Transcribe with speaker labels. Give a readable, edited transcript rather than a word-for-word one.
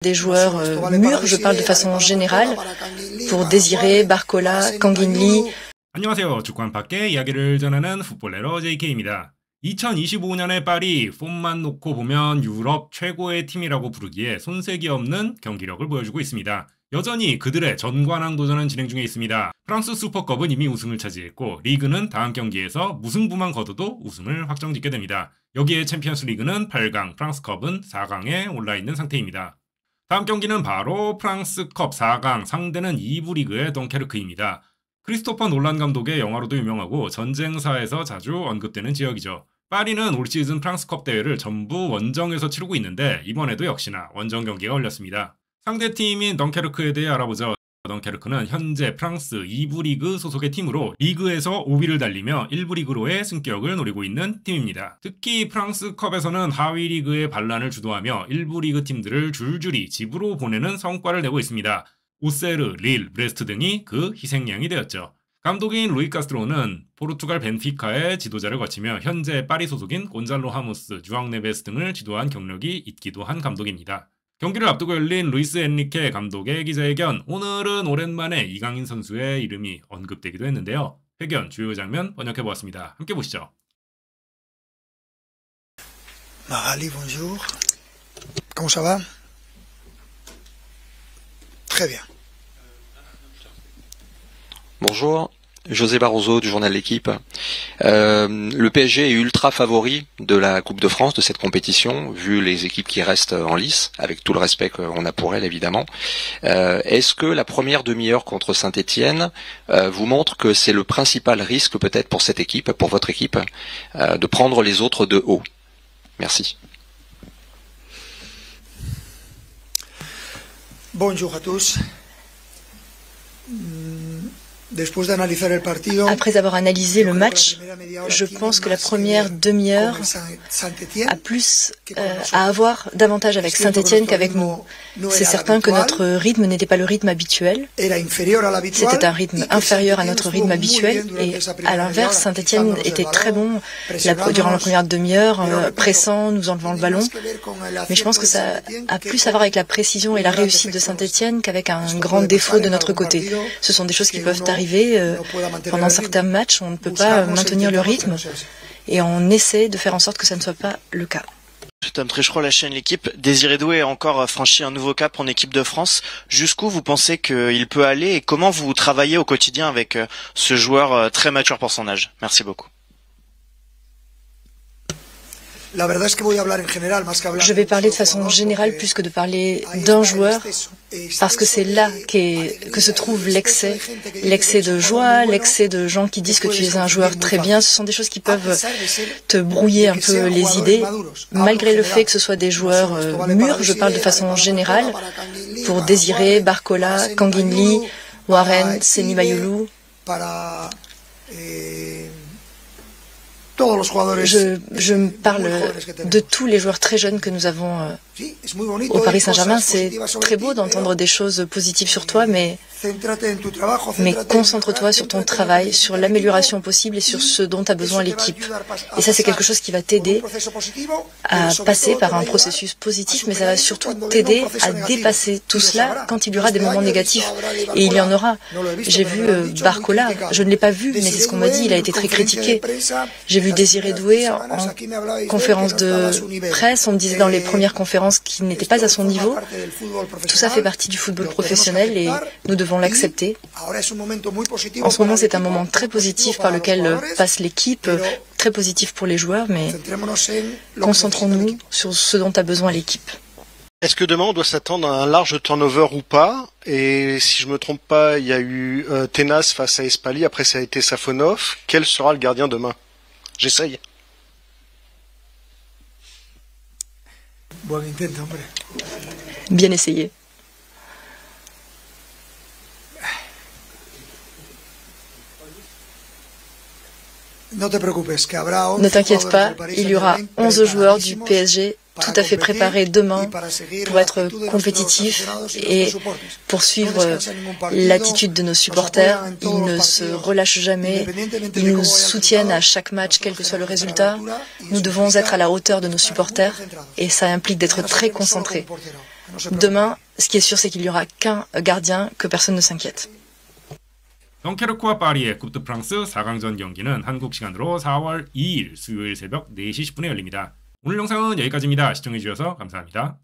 Speaker 1: Des joueurs mûrs, je parle de façon générale, pour Désiré, Barcola, Kanguinli.
Speaker 2: 안녕하세요. 주권 밖의 이야기를 전하는 풋볼레러 JK입니다. 2025년의 파리 폼만 놓고 보면 유럽 최고의 팀이라고 부르기에 손색이 없는 경기력을 보여주고 있습니다. 여전히 그들의 전관왕 도전은 진행 중에 있습니다. 프랑스 슈퍼컵은 이미 우승을 차지했고 리그는 다음 경기에서 무승부만 거둬도 우승을 확정짓게 됩니다. 여기에 챔피언스 리그는 8강, 프랑스컵은 4강에 올라있는 상태입니다. 다음 경기는 바로 프랑스컵 4강, 상대는 2부 리그의 덩케르크입니다. 크리스토퍼 놀란 감독의 영화로도 유명하고 전쟁사에서 자주 언급되는 지역이죠. 파리는 올 시즌 프랑스컵 대회를 전부 원정에서 치르고 있는데 이번에도 역시나 원정 경기가 열렸습니다. 상대팀인 덩케르크에 대해 알아보죠. 덩케르크는 현재 프랑스 2부 리그 소속의 팀으로 리그에서 5위를 달리며 1부 리그로의 승격을 노리고 있는 팀입니다. 특히 프랑스컵에서는 하위 리그의 반란을 주도하며 1부 리그 팀들을 줄줄이 집으로 보내는 성과를 내고 있습니다. 오세르, 릴, 브레스트 등이 그 희생양이 되었죠. 감독인 루이 카스트로는 포르투갈 벤피카의 지도자를 거치며 현재 파리 소속인 곤잘로 하모스, 주앙 네베스 등을 지도한 경력이 있기도 한 감독입니다. 경기를 앞두고 열린 루이스 엔리케 감독의 기자회견, 오늘은 오랜만에 이강인 선수의 이름이 언급되기도 했는데요. 회견 주요 장면 번역해보았습니다. 함께 보시죠.
Speaker 3: Magali, bonjour. Comment ça va? Très bien.
Speaker 4: Bonjour, José Barroso du journal L'Équipe. Le PSG est ultra favori de la Coupe de France, de cette compétition, vu les équipes qui restent en lice, avec tout le respect qu'on a pour elles évidemment. Est-ce que la première demi-heure contre Saint-Étienne vous montre que c'est le principal risque peut-être pour cette équipe, pour votre équipe, de prendre les autres de haut? Merci.
Speaker 3: Bonjour à tous.
Speaker 1: Après avoir analysé le match, je pense que la première demi-heure a plus à avoir davantage avec Saint-Étienne qu'avec nous. C'est certain que notre rythme n'était pas le rythme habituel. C'était un rythme inférieur à notre rythme habituel. Et à l'inverse, Saint-Étienne était très bon durant la première demi-heure, pressant, nous enlevant le ballon. Mais je pense que ça a plus à voir avec la précision et la réussite de Saint-Étienne qu'avec un grand défaut de notre côté. Ce sont des choses qui peuvent arriver pendant certains matchs. On ne peut pas maintenir le rythme et on essaie de faire en sorte que ça ne soit pas le cas.
Speaker 5: Je suis Tom Tréchereau, la chaîne L'Équipe. Désiré Doué a encore franchi un nouveau cap en équipe de France. Jusqu'où vous pensez qu'il peut aller et comment vous travaillez au quotidien avec ce joueur très mature pour son âge? Merci beaucoup.
Speaker 1: Je vais parler de façon générale plus que de parler d'un joueur, parce que c'est là que se trouve l'excès de joie, l'excès de gens qui disent que tu es un joueur très bien. Ce sont des choses qui peuvent te brouiller un peu les idées, malgré le fait que ce soit des joueurs mûrs. Je parle de façon générale, pour Désiré, Barcola, Kanguinli, Warren, Seny Mayulu. Je parle de tous les joueurs très jeunes que nous avons au Paris Saint-Germain. C'est très beau d'entendre des choses positives sur toi, mais concentre-toi sur ton travail, sur l'amélioration possible et sur ce dont a besoin l'équipe. Et ça, c'est quelque chose qui va t'aider à passer par un processus positif, mais ça va surtout t'aider à dépasser tout cela quand il y aura des moments négatifs. Et il y en aura. J'ai vu Barcola, je ne l'ai pas vu, mais c'est ce qu'on m'a dit, il a été très critiqué. J'ai vu Désiré Doué en conférence de presse, on me disait dans les premières conférences qu'il n'était pas à son niveau. Tout ça fait partie du football professionnel et nous devons l'accepter. En ce moment, c'est un moment très positif par lequel passe l'équipe, très positif pour les joueurs, mais concentrons-nous sur ce dont a besoin l'équipe.
Speaker 6: Est-ce que demain on doit s'attendre à un large turnover ou pas? Et si je me trompe pas, il y a eu Tenas face à Espali, après ça a été Safonov. Quel sera le gardien demain? J'essaye.
Speaker 1: Bien essayé. Ne t'inquiète pas, il y aura 11 joueurs du PSG tout à fait préparés demain pour être compétitifs et pour suivre l'attitude de nos supporters. Ils ne se relâchent jamais, ils nous soutiennent à chaque match, quel que soit le résultat. Nous devons être à la hauteur de nos supporters et ça implique d'être très concentrés. Demain, ce qui est sûr, c'est qu'il n'y aura qu'un gardien, que personne ne s'inquiète.
Speaker 2: 덩케르크와 파리의 쿠프 프랑스 4강전 경기는 한국 시간으로 4월 2일 수요일 새벽 4시 10분에 열립니다. 오늘 영상은 여기까지입니다. 시청해주셔서 감사합니다.